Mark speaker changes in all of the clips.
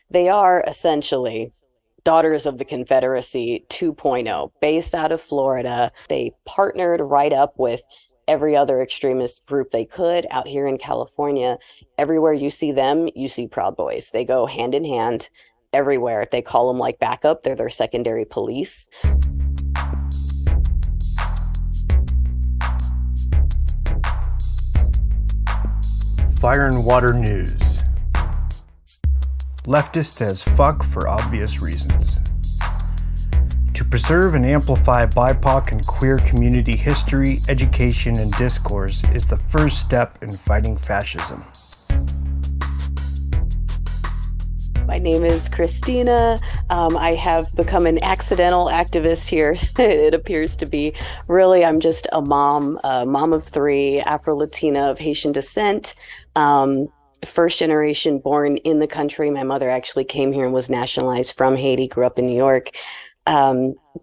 Speaker 1: They are essentially Daughters of the Confederacy 2.0, based out of Florida. They partnered right up with every other extremist group they could out here in California. Everywhere you see them, you see Proud Boys. They go hand in hand everywhere. They call them like backup, they're their secondary police.
Speaker 2: Fire and Water News. Leftist as fuck for obvious reasons. To preserve and amplify BIPOC and queer community history, education, and discourse is the first step in fighting fascism.
Speaker 1: My name is Christina. I have become an accidental activist here. It appears to be. Really, I'm just a mom of three, Afro-Latina of Haitian descent. First generation born in the country. My mother actually came here and was nationalized from Haiti, grew up in New York.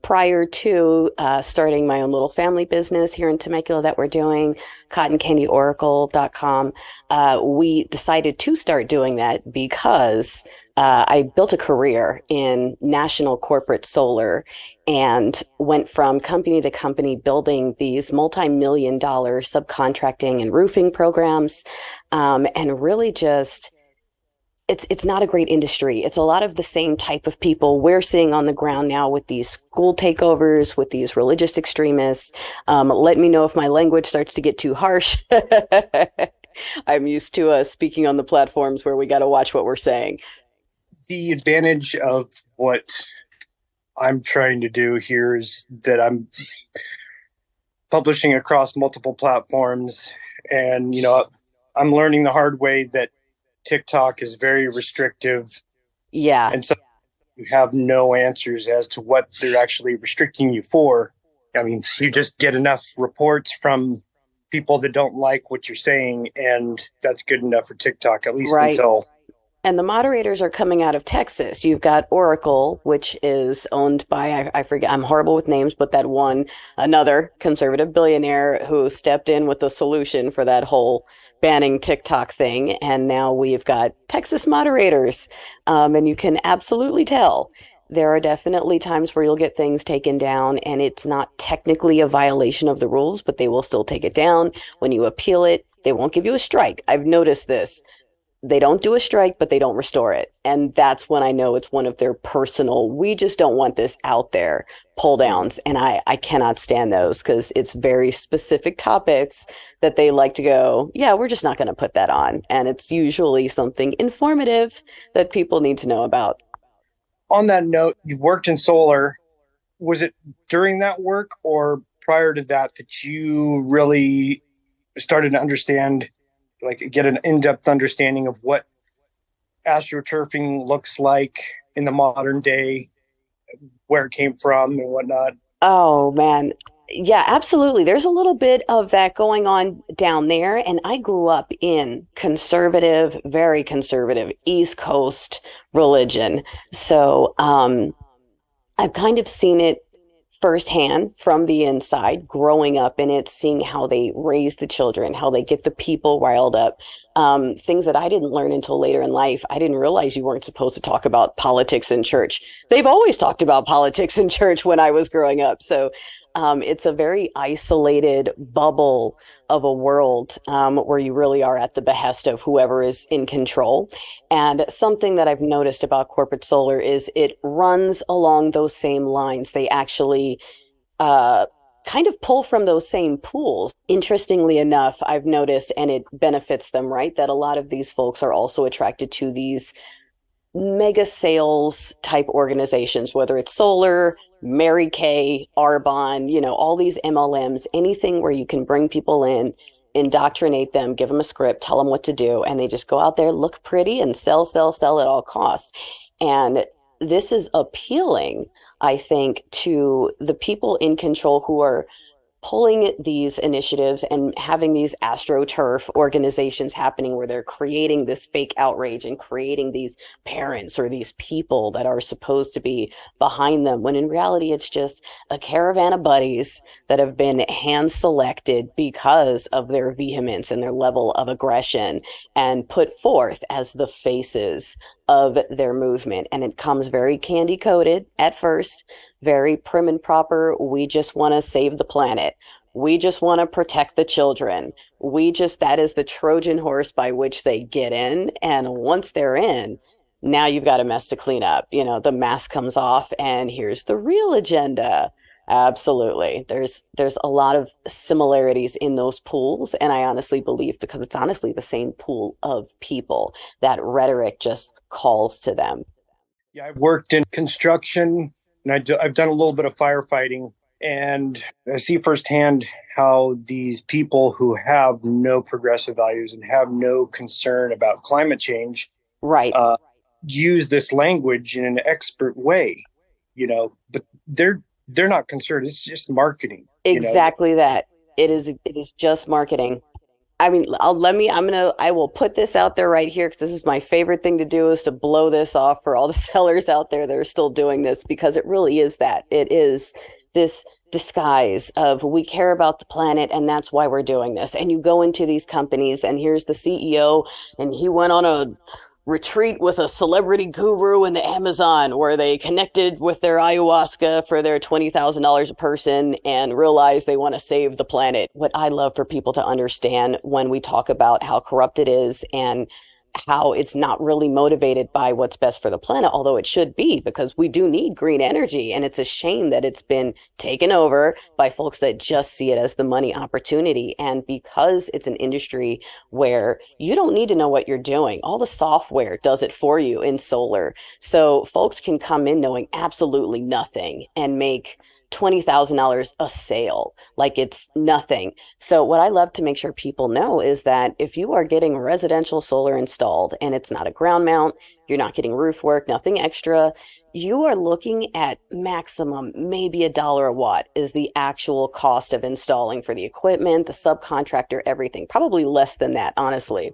Speaker 1: Prior to starting my own little family business here in Temecula that we're doing, cottoncandyoracle.com, we decided to start doing that because I built a career in national corporate solar and went from company to company building these multi-million-dollar subcontracting and roofing programs, and really just it's not a great industry. It's a lot of the same type of people we're seeing on the ground now with these school takeovers, with these religious extremists. Let me know if my language starts to get too harsh. I'm used to speaking on the platforms where we got to watch what we're saying.
Speaker 3: The advantage of what I'm trying to do here is that I'm publishing across multiple platforms, and I'm learning the hard way that TikTok is very restrictive.
Speaker 1: Yeah.
Speaker 3: And so you have no answers as to what they're actually restricting you for. I mean, you just get enough reports from people that don't like what you're saying, and that's good enough for TikTok, at least
Speaker 1: right.
Speaker 3: until...
Speaker 1: And the moderators are coming out of Texas. You've got Oracle, which is owned by, I forget, I'm horrible with names, but another conservative billionaire who stepped in with the solution for that whole banning TikTok thing. And now we've got Texas moderators. And you can absolutely tell there are definitely times where you'll get things taken down and it's not technically a violation of the rules, but they will still take it down. When you appeal it, they won't give you a strike. I've noticed this. They don't do a strike, but they don't restore it. And that's when I know it's one of their personal, we just don't want this out there, pull downs. And I cannot stand those because it's very specific topics that they like to go, yeah, we're just not going to put that on. And it's usually something informative that people need to know about.
Speaker 3: On that note, you've worked in solar. Was it during that work or prior to that you really started to understand, get an in-depth understanding of what astroturfing looks like in the modern day, where it came from and whatnot?
Speaker 1: Oh, man. Yeah, absolutely. There's a little bit of that going on down there. And I grew up in conservative, very conservative East Coast religion. So I've kind of seen it firsthand from the inside, growing up in it, seeing how they raise the children, how they get the people riled up. Things that I didn't learn until later in life. I didn't realize you weren't supposed to talk about politics in church. They've always talked about politics in church when I was growing up. So it's a very isolated bubble of a world where you really are at the behest of whoever is in control. And something that I've noticed about corporate solar is it runs along those same lines. They actually kind of pull from those same pools. Interestingly enough, I've noticed, and it benefits them, right, that a lot of these folks are also attracted to these mega sales type organizations, whether it's solar, Mary Kay, Arbonne, all these MLMs, anything where you can bring people in, indoctrinate them, give them a script, tell them what to do, and they just go out there, look pretty, and sell at all costs. And this is appealing, I think, to the people in control who are pulling these initiatives and having these astroturf organizations happening where they're creating this fake outrage and creating these parents or these people that are supposed to be behind them, when in reality it's just a caravan of buddies that have been hand selected because of their vehemence and their level of aggression and put forth as the faces of their movement. And it comes very candy coated at first, very prim and proper. We just want to save the planet. We just want to protect the children. That is the Trojan horse by which they get in. And once they're in, now you've got a mess to clean up. The mask comes off and here's the real agenda. Absolutely. There's a lot of similarities in those pools, and I honestly believe because it's honestly the same pool of people, that rhetoric just calls to them.
Speaker 3: Yeah, I've worked in construction and I've done a little bit of firefighting, and I see firsthand how these people who have no progressive values and have no concern about climate change
Speaker 1: Right.
Speaker 3: use this language in an expert way, but they're not concerned. It's just marketing,
Speaker 1: Exactly that. It is just marketing. I mean, I will put this out there right here because this is my favorite thing to do is to blow this off for all the sellers out there that are still doing this, because it really is that. It is this disguise of we care about the planet and that's why we're doing this. And you go into these companies and here's the CEO and he went on a retreat with a celebrity guru in the Amazon where they connected with their ayahuasca for their $20,000 a person and realized they want to save the planet. What I love for people to understand when we talk about how corrupt it is and how it's not really motivated by what's best for the planet, although it should be, because we do need green energy. And it's a shame that it's been taken over by folks that just see it as the money opportunity. And because it's an industry where you don't need to know what you're doing, all the software does it for you in solar. So folks can come in knowing absolutely nothing and make $20,000 a sale like it's nothing. So what I love to make sure people know is that if you are getting residential solar installed and it's not a ground mount, you're not getting roof work, nothing extra, you are looking at maximum maybe $1 a watt is the actual cost of installing for the equipment, the subcontractor, everything. Probably less than that, honestly.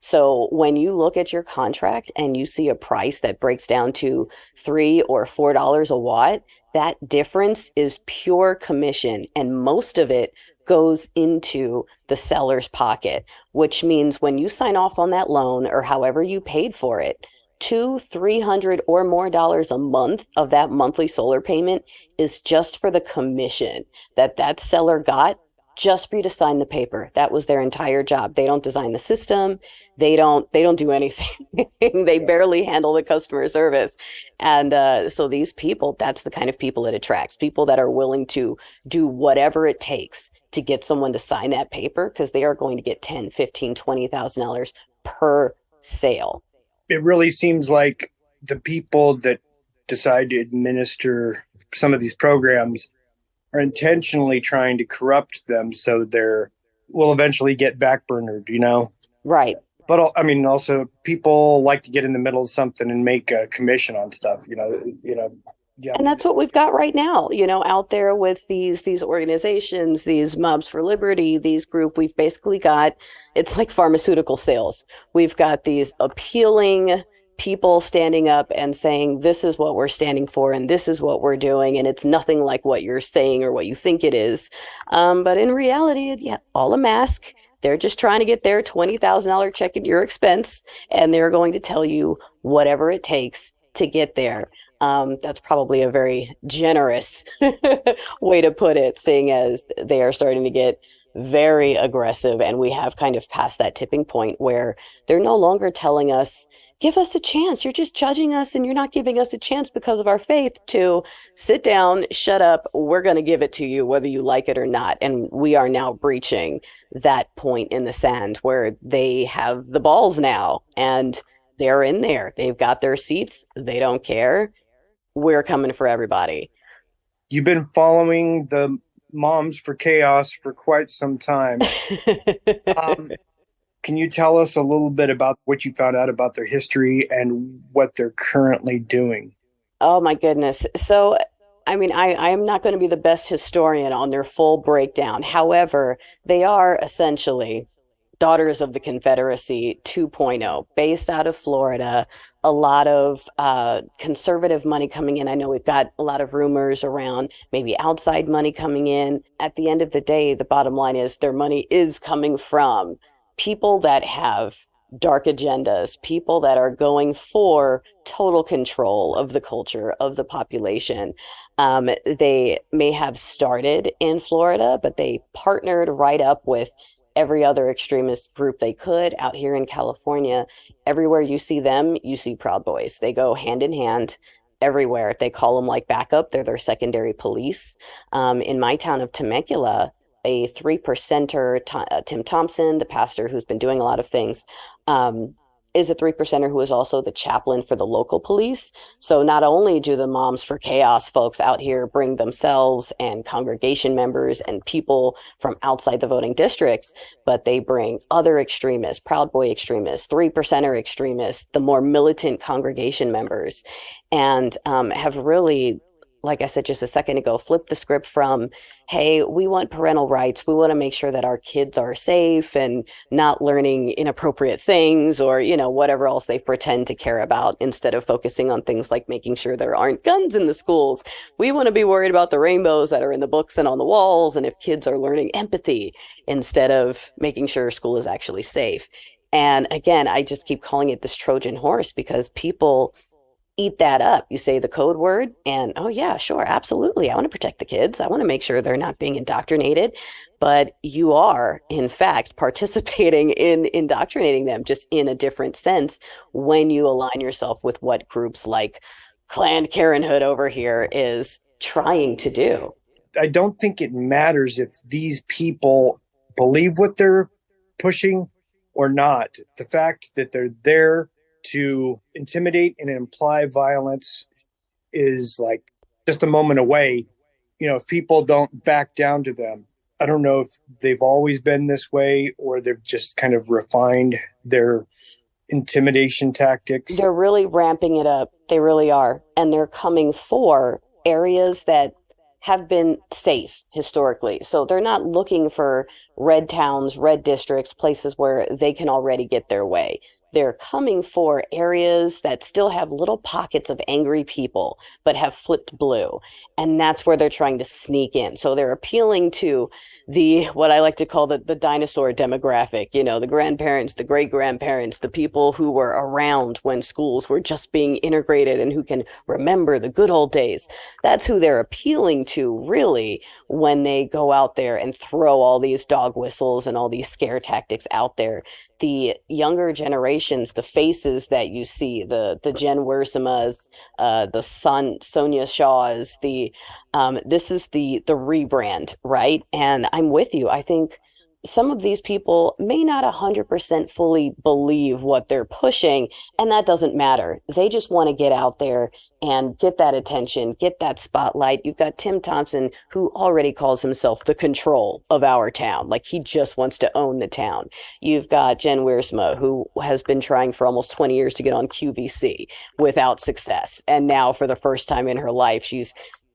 Speaker 1: So when you look at your contract and you see a price that breaks down to $3 or $4 a watt, that difference is pure commission, and most of it goes into the seller's pocket, which means when you sign off on that loan or however you paid for it, 300 or more dollars a month of that monthly solar payment is just for the commission that seller got just for you to sign the paper. That was their entire job. They don't design the system. They don't do anything. They barely handle the customer service. And so these people, that's the kind of people it attracts. People that are willing to do whatever it takes to get someone to sign that paper, because they are going to get 10, 15, $20,000 per sale.
Speaker 3: It really seems like the people that decide to administer some of these programs are intentionally trying to corrupt them so will eventually get backburnered.
Speaker 1: Right.
Speaker 3: But I mean, also people like to get in the middle of something and make a commission on stuff. Yeah.
Speaker 1: And that's what we've got right now, out there with these organizations, these Mobs for Liberty, we've basically got, it's like pharmaceutical sales. We've got these appealing people standing up and saying, this is what we're standing for and this is what we're doing. And it's nothing like what you're saying or what you think it is. But in reality, yeah, all a mask. They're just trying to get their $20,000 check at your expense, and they're going to tell you whatever it takes to get there. That's probably a very generous way to put it, seeing as they are starting to get very aggressive. And we have kind of passed that tipping point where they're no longer telling us, give us a chance. You're just judging us and you're not giving us a chance because of our faith, to sit down, shut up. We're going to give it to you, whether you like it or not. And we are now breaching that point in the sand where they have the balls now and they're in there. They've got their seats. They don't care. We're coming for everybody.
Speaker 3: You've been following the Moms for Chaos for quite some time. Can you tell us a little bit about what you found out about their history and what they're currently doing?
Speaker 1: Oh my goodness. So, I mean, I am not going to be the best historian on their full breakdown. However, they are essentially Daughters of the Confederacy 2.0, based out of Florida. A lot of conservative money coming in. I know we've got a lot of rumors around maybe outside money coming in. At the end of the day, the bottom line is their money is coming from people that have dark agendas, people that are going for total control of the culture of the population. They may have started in Florida, but they partnered right up with every other extremist group they could out here in California. Everywhere you see them, you see Proud Boys. They go hand in hand everywhere. They call them like backup, they're their secondary police. In my town of Temecula, a three percenter, Tim Thompson, the pastor who's been doing a lot of things, um, is a three percenter who is also the chaplain for the local police. So not only do the Moms for Chaos folks out here bring themselves and congregation members and people from outside the voting districts, but they bring other extremists, Proud Boy extremists, three percenter extremists, the more militant congregation members, and have really, like I said just a second ago, flip the script from, hey, we want parental rights. We want to make sure that our kids are safe and not learning inappropriate things or, whatever else they pretend to care about instead of focusing on things like making sure there aren't guns in the schools. We want to be worried about the rainbows that are in the books and on the walls and if kids are learning empathy instead of making sure school is actually safe. And again, I just keep calling it this Trojan horse because people eat that up. You say the code word, and oh, yeah, sure, absolutely. I want to protect the kids. I want to make sure they're not being indoctrinated. But you are, in fact, participating in indoctrinating them just in a different sense when you align yourself with what groups like Planned Parenthood over here is trying to do.
Speaker 3: I don't think it matters if these people believe what they're pushing or not. The fact that they're there to intimidate and imply violence is like just a moment away. If people don't back down to them, I don't know if they've always been this way or they've just kind of refined their intimidation tactics.
Speaker 1: They're really ramping it up. They really are. And they're coming for areas that have been safe historically. So they're not looking for red towns, red districts, places where they can already get their way. They're coming for areas that still have little pockets of angry people, but have flipped blue. And that's where they're trying to sneak in. So they're appealing to what I like to call the dinosaur demographic, the grandparents, the great grandparents, the people who were around when schools were just being integrated and who can remember the good old days. That's who they're appealing to, really, when they go out there and throw all these dog whistles and all these scare tactics out there. The younger generations, the faces that you see, the Jen Wersimas, the Sonia Shaws, this is the rebrand, right? And I'm with you. I think some of these people may not 100% fully believe what they're pushing, and that doesn't matter. They just want to get out there and get that attention, get that spotlight. You've got Tim Thompson, who already calls himself the control of our town. Like, he just wants to own the town. You've got Jen Wiersma, who has been trying for almost 20 years to get on QVC without success. And now, for the first time in her life, she's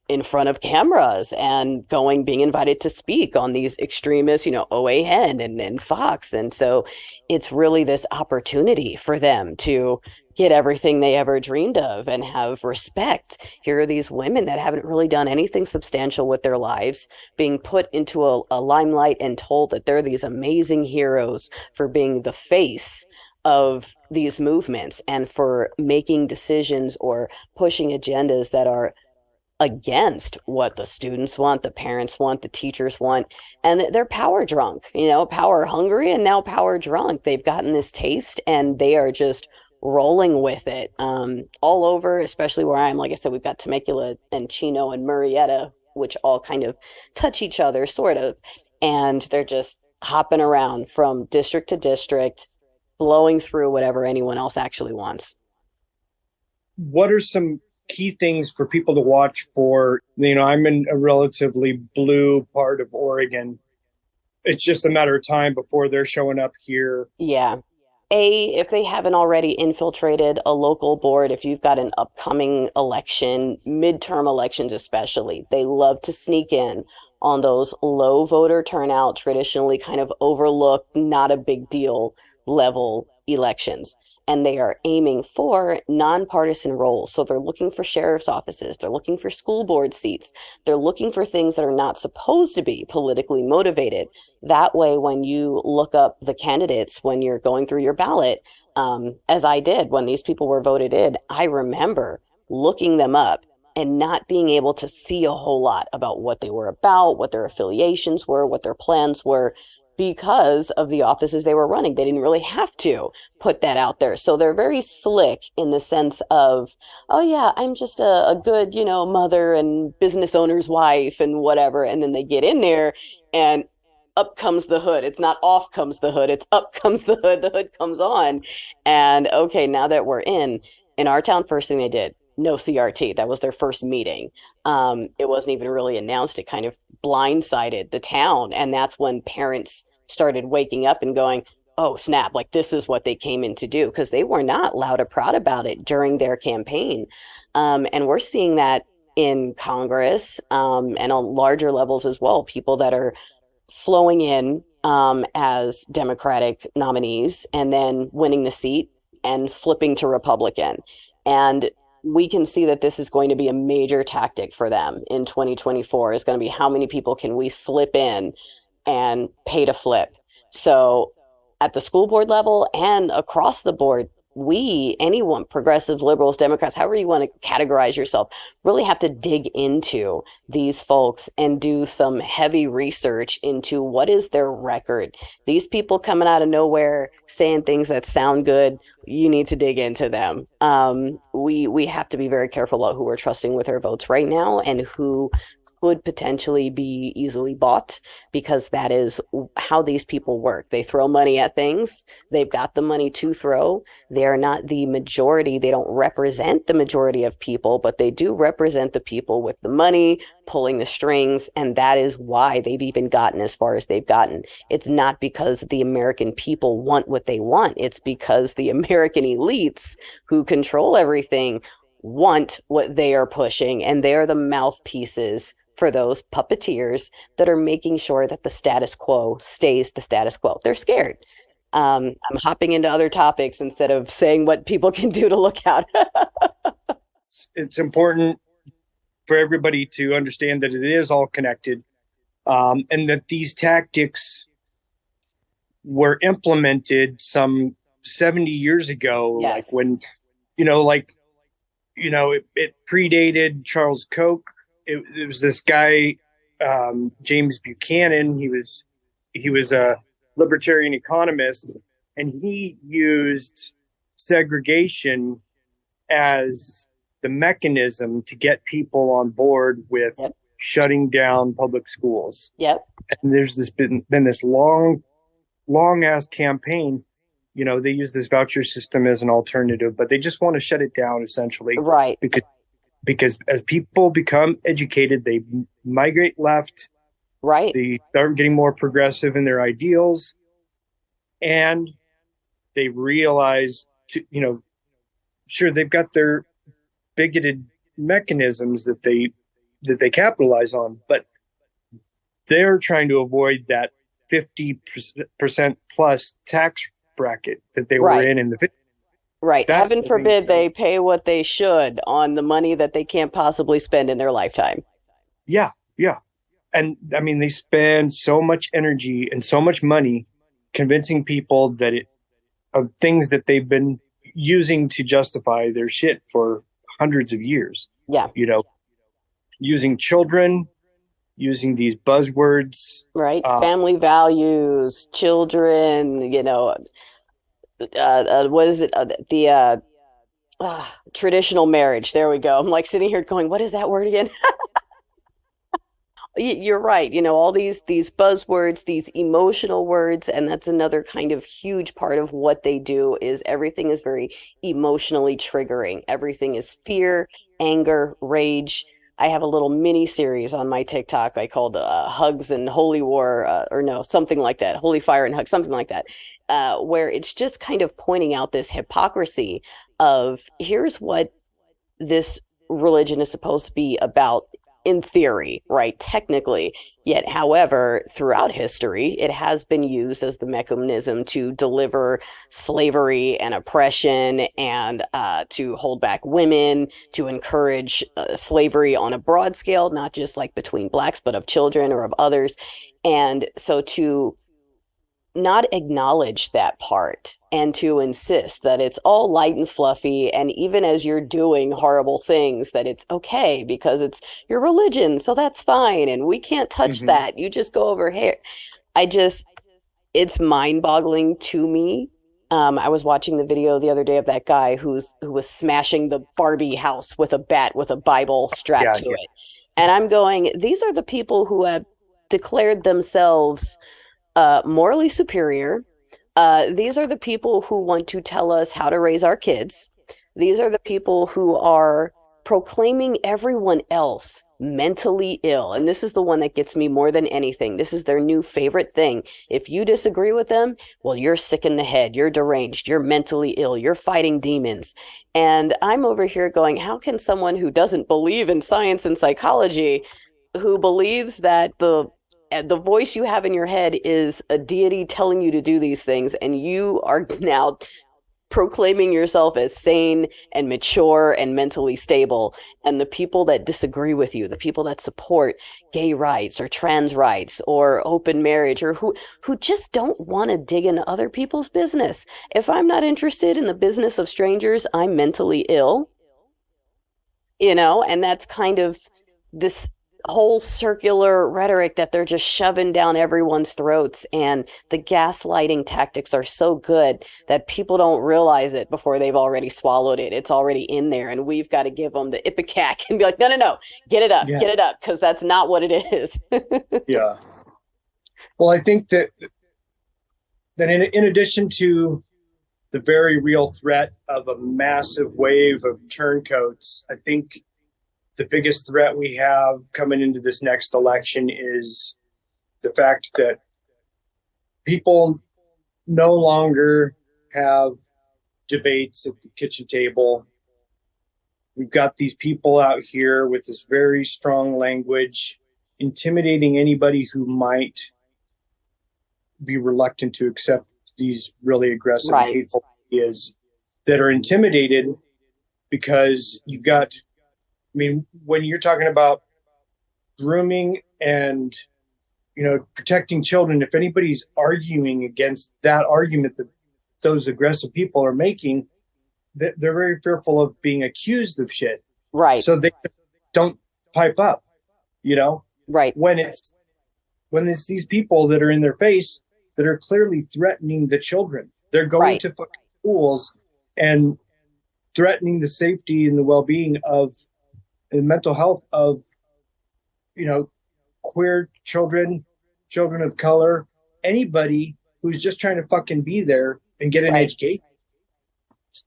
Speaker 1: in front of cameras and being invited to speak on these extremists, OAN and Fox. And so it's really this opportunity for them to get everything they ever dreamed of and have respect. Here are these women that haven't really done anything substantial with their lives being put into a limelight and told that they're these amazing heroes for being the face of these movements and for making decisions or pushing agendas that are against what the students want, the parents want, the teachers want. And they're power drunk, power hungry and now power drunk. They've gotten this taste and they are just rolling with it all over, especially where I am. Like I said, we've got Temecula and Chino and Murrieta, which all kind of touch each other, sort of. And they're just hopping around from district to district, blowing through whatever anyone else actually wants.
Speaker 3: What are some key things for people to watch for? I'm in a relatively blue part of Oregon. It's just a matter of time before they're showing up here.
Speaker 1: Yeah. If they haven't already infiltrated a local board, if you've got an upcoming election, midterm elections especially, they love to sneak in on those low voter turnout, traditionally kind of overlooked, not a big deal level elections. and they are aiming for nonpartisan roles. So they're looking for sheriff's offices, they're looking for school board seats, they're looking for things that are not supposed to be politically motivated. That way, when you look up the candidates, when you're going through your ballot, as I did when these people were voted in, I remember looking them up and not being able to see a whole lot about what they were about, what their affiliations were, what their plans were, because of the offices they were running. They didn't really have to put that out there. So they're very slick in the sense of, oh yeah, I'm just a good, mother and business owner's wife and whatever. And then they get in there and up comes the hood. It's not off comes the hood, it's up comes the hood comes on. And okay, now that we're in our town, first thing they did, no CRT. That was their first meeting. It wasn't even really announced. It kind of blindsided the town. And that's when parents started waking up and going, oh, snap, like this is what they came in to do, because they were not loud or proud about it during their campaign. And we're seeing that in Congress, and on larger levels as well, people that are flowing in as Democratic nominees and then winning the seat and flipping to Republican. And we can see that this is going to be a major tactic for them in 2024, is going to be how many people can we slip in and pay to flip. So at the school board level and across the board, anyone, progressives, liberals, Democrats, however you want to categorize yourself, really have to dig into these folks and do some heavy research into what is their record. These people coming out of nowhere saying things that sound good, you need to dig into them. We have to be very careful about who we're trusting with our votes right now and who could potentially be easily bought, because that is how these people work. They throw money at things. They've got the money to throw. They are not the majority. They don't represent the majority of people, but they do represent the people with the money, pulling the strings. And that is why they've even gotten as far as they've gotten. It's not because the American people want what they want. It's because the American elites who control everything want what they are pushing, and they are the mouthpieces for those puppeteers that are making sure that the status quo stays the status quo. They're scared. I'm hopping into other topics instead of saying what people can do to look out.
Speaker 3: It's important for everybody to understand that it is all connected, and that these tactics were implemented some 70 years ago.
Speaker 1: Yes.
Speaker 3: Like when, it predated Charles Koch. It was this guy, James Buchanan. He was a libertarian economist, and he used segregation as the mechanism to get people on board with shutting down public schools.
Speaker 1: Yep.
Speaker 3: And there's been this long ass campaign. They use this voucher system as an alternative, but they just want to shut it down essentially.
Speaker 1: Right.
Speaker 3: Because as people become educated, they migrate left.
Speaker 1: Right.
Speaker 3: They start getting more progressive in their ideals, and they realize sure, they've got their bigoted mechanisms that they capitalize on, but they're trying to avoid that 50% plus tax bracket that they were in the 50s.
Speaker 1: Right.
Speaker 3: That's
Speaker 1: Heaven forbid they pay what they should on the money that they can't possibly spend in their lifetime.
Speaker 3: Yeah. Yeah. And I mean, they spend so much energy and so much money convincing people that of things that they've been using to justify their shit for hundreds of years.
Speaker 1: Yeah.
Speaker 3: Using children, using these buzzwords.
Speaker 1: Right. Family values, children, what is it? The traditional marriage. There we go. I'm like sitting here going, what is that word again? You're right. All these buzzwords, these emotional words, and that's another kind of huge part of what they do is everything is very emotionally triggering. Everything is fear, anger, rage. I have a little mini series on my TikTok I called Hugs and Holy War, or no, something like that. Holy Fire and Hugs, something like that. Where it's just kind of pointing out this hypocrisy of here's what this religion is supposed to be about in theory, right? Technically. Yet, however, throughout history, it has been used as the mechanism to deliver slavery and oppression and to hold back women, to encourage slavery on a broad scale, not just like between blacks, but of children or of others. And so to not acknowledge that part and to insist that it's all light and fluffy, and even as you're doing horrible things that it's okay because it's your religion, so that's fine and we can't touch that, you just go over here. I just It's mind-boggling to me. I was watching the video the other day of that guy who was smashing the Barbie house with a bat with a Bible strapped
Speaker 3: Yeah,
Speaker 1: to
Speaker 3: yeah.
Speaker 1: it, and I'm going, these are the people who have declared themselves morally superior. These are the people who want to tell us how to raise our kids. These are the people who are proclaiming everyone else mentally ill. And this is the one that gets me more than anything. This is their new favorite thing. If you disagree with them, well, you're sick in the head, you're deranged, you're mentally ill, you're fighting demons. And I'm over here going, how can someone who doesn't believe in science and psychology, who believes that the voice you have in your head is a deity telling you to do these things, and you are now proclaiming yourself as sane and mature and mentally stable, and the people that disagree with you, the people that support gay rights or trans rights or open marriage, or who just don't want to dig into other people's business. If I'm not interested in the business of strangers, I'm mentally ill, and that's kind of this whole circular rhetoric that they're just shoving down everyone's throats. And the gaslighting tactics are so good that people don't realize it before they've already swallowed it. It's already in there, and we've got to give them the ipecac and be like, no, no, no, get
Speaker 3: Yeah.
Speaker 1: it up, because that's not what it is.
Speaker 3: Yeah. Well, I think that in addition to the very real threat of a massive wave of turncoats, I think the biggest threat we have coming into this next election is the fact that people no longer have debates at the kitchen table. We've got these people out here with this very strong language, intimidating anybody who might be reluctant to accept these really aggressive,
Speaker 1: Right.
Speaker 3: hateful ideas, that are intimidated because you've got, I mean, when you're talking about grooming and, protecting children, if anybody's arguing against that argument that those aggressive people are making, they're very fearful of being accused of shit.
Speaker 1: Right.
Speaker 3: So they don't pipe up,
Speaker 1: Right.
Speaker 3: when it's these people that are in their face that are clearly threatening the children. They're going
Speaker 1: Right.
Speaker 3: to fucking schools and threatening the safety and the well-being of and mental health of, queer children of color, anybody who's just trying to fucking be there and get an
Speaker 1: Right.
Speaker 3: education.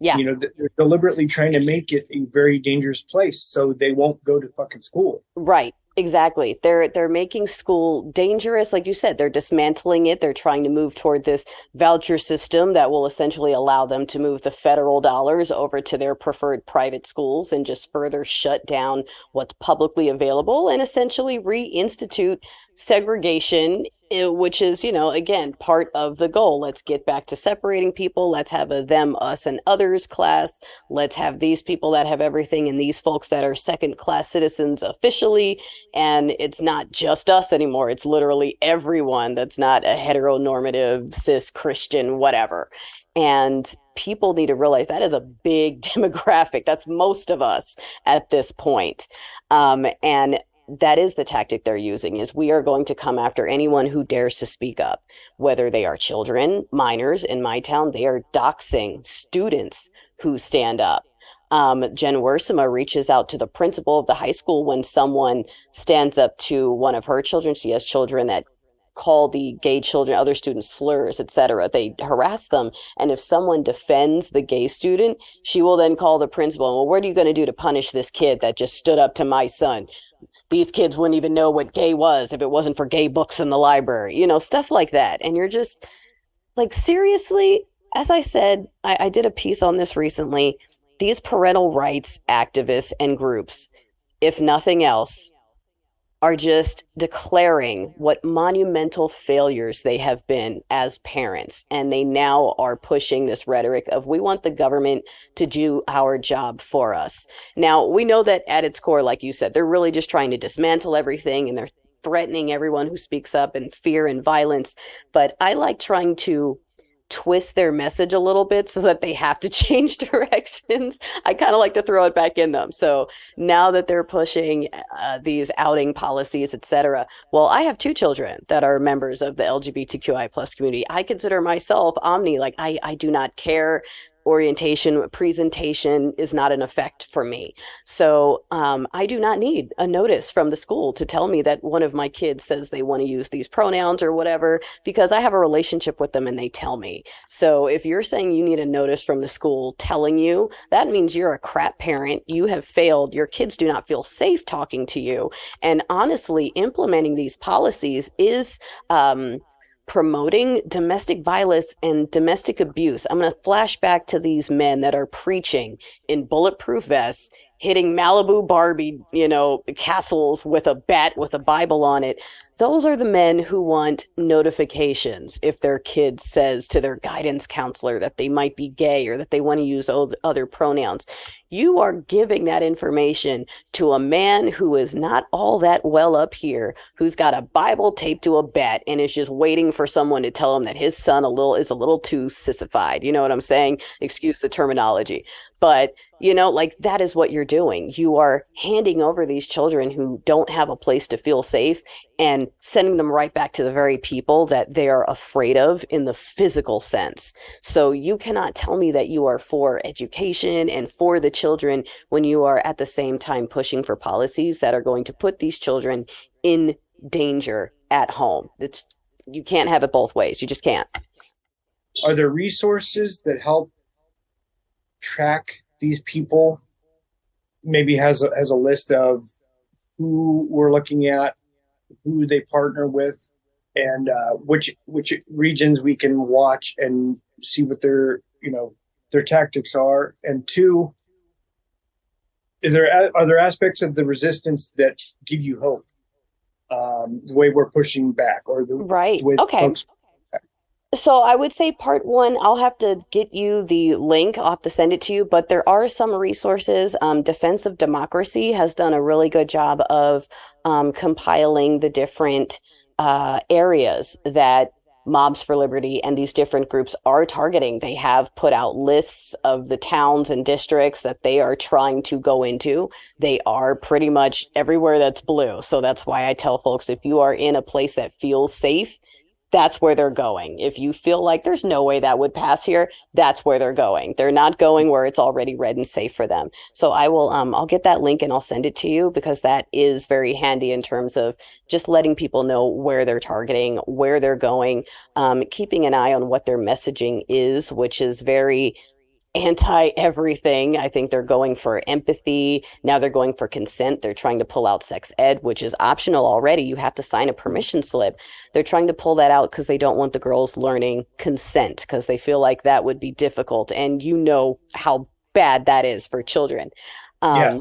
Speaker 1: Yeah.
Speaker 3: They're deliberately trying to make it a very dangerous place so they won't go to fucking school.
Speaker 1: Right. Exactly. They're making school dangerous. Like you said, they're dismantling it. They're trying to move toward this voucher system that will essentially allow them to move the federal dollars over to their preferred private schools and just further shut down what's publicly available and essentially reinstitute segregation, which is, again, part of the goal. Let's get back to separating people. Let's have a them, us, and others class. Let's have these people that have everything and these folks that are second class citizens officially. And it's not just us anymore. It's literally everyone that's not a heteronormative, cis Christian, whatever. And people need to realize that is a big demographic. That's most of us at this point. And that is the tactic they're using, is we are going to come after anyone who dares to speak up, whether they are children, minors. In my town, they are doxing students who stand up. Jen Wersima reaches out to the principal of the high school when someone stands up to one of her children. She has children that call the gay children, other students, slurs, etc. They harass them. And if someone defends the gay student, she will then call the principal. Well, what are you going to do to punish this kid that just stood up to my son? These kids wouldn't even know what gay was if it wasn't for gay books in the library, stuff like that. And you're just like, seriously, as I said, I did a piece on this recently. These parental rights activists and groups, if nothing else, are just declaring what monumental failures they have been as parents. And they now are pushing this rhetoric of we want the government to do our job for us. Now, we know that at its core, like you said, they're really just trying to dismantle everything and they're threatening everyone who speaks up and fear and violence. But I like trying to twist their message a little bit so that they have to change directions. I kind of like to throw it back in them. So now that they're pushing these outing policies, etc. Well, I have two children that are members of the LGBTQI plus community. I consider myself omni. Like I do not care. Orientation, presentation is not an effect for me. So I do not need a notice from the school to tell me that one of my kids says they want to use these pronouns or whatever, because I have a relationship with them and they tell me. So if you're saying you need a notice from the school telling you, that means you're a crap parent. You have failed. Your kids do not feel safe talking to you. And honestly, implementing these policies is promoting domestic violence and domestic abuse. I'm going to flash back to these men that are preaching in bulletproof vests, hitting Malibu Barbie, castles with a bat with a Bible on it. Those are the men who want notifications if their kid says to their guidance counselor that they might be gay or that they want to use other pronouns. You are giving that information to a man who is not all that well up here, who's got a Bible taped to a bat and is just waiting for someone to tell him that his son is a little too sissified. You know what I'm saying? Excuse the terminology. But, that is what you're doing. You are handing over these children who don't have a place to feel safe and sending them right back to the very people that they are afraid of in the physical sense. So you cannot tell me that you are for education and for the children when you are at the same time pushing for policies that are going to put these children in danger at home. You can't have it both ways. You just can't.
Speaker 3: Are there resources that help track these people? Maybe has a list of who we're looking at, who they partner with, and which regions we can watch and see what their tactics are. And two, are there aspects of the resistance that give you hope? The way we're pushing back, or the
Speaker 1: right.
Speaker 3: way
Speaker 1: Okay.
Speaker 3: folks.
Speaker 1: So I would say part one, I'll have to get you the link. I'll have to send it to you, but there are some resources. Defense of Democracy has done a really good job of compiling the different areas that Mobs for Liberty and these different groups are targeting. They have put out lists of the towns and districts that they are trying to go into. They are pretty much everywhere that's blue. So that's why I tell folks, if you are in a place that feels safe, that's where they're going. If you feel like there's no way that would pass here, that's where they're going. They're not going where it's already red and safe for them. So I'll get that link and I'll send it to you, because that is very handy in terms of just letting people know where they're targeting, where they're going, keeping an eye on what their messaging is, which is very anti everything. I think they're going for empathy. Now they're going for consent. They're trying to pull out sex ed, which is optional already. You have to sign a permission slip. They're trying to pull that out because they don't want the girls learning consent, because they feel like that would be difficult. And you know how bad that is for children.
Speaker 3: Yeah.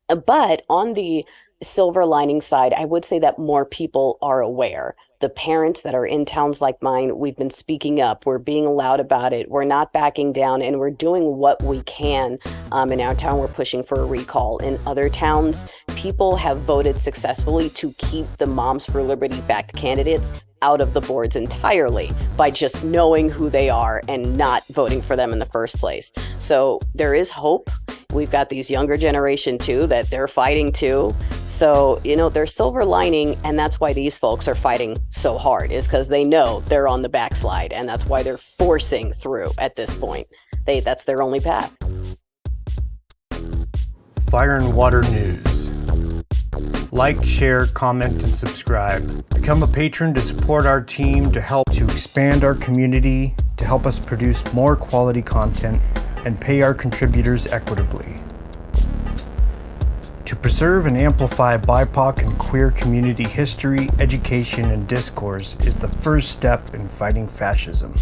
Speaker 1: But on the silver lining side, I would say that more people are aware. The parents that are in towns like mine, we've been speaking up. We're being loud about it. We're not backing down, and we're doing what we can. In our town, we're pushing for a recall. In other towns, people have voted successfully to keep the Moms for Liberty backed candidates out of the boards entirely by just knowing who they are and not voting for them in the first place. So there is hope. We've got these younger generation too that they're fighting too. So, there's silver lining, and that's why these folks are fighting so hard, is because they know they're on the backslide, and that's why they're forcing through at this point. That's their only path.
Speaker 2: Fire and Water News. Like, share, comment, and subscribe. Become a patron to support our team, to help to expand our community, to help us produce more quality content, and pay our contributors equitably. To preserve and amplify BIPOC and queer community history, education, and discourse is the first step in fighting fascism.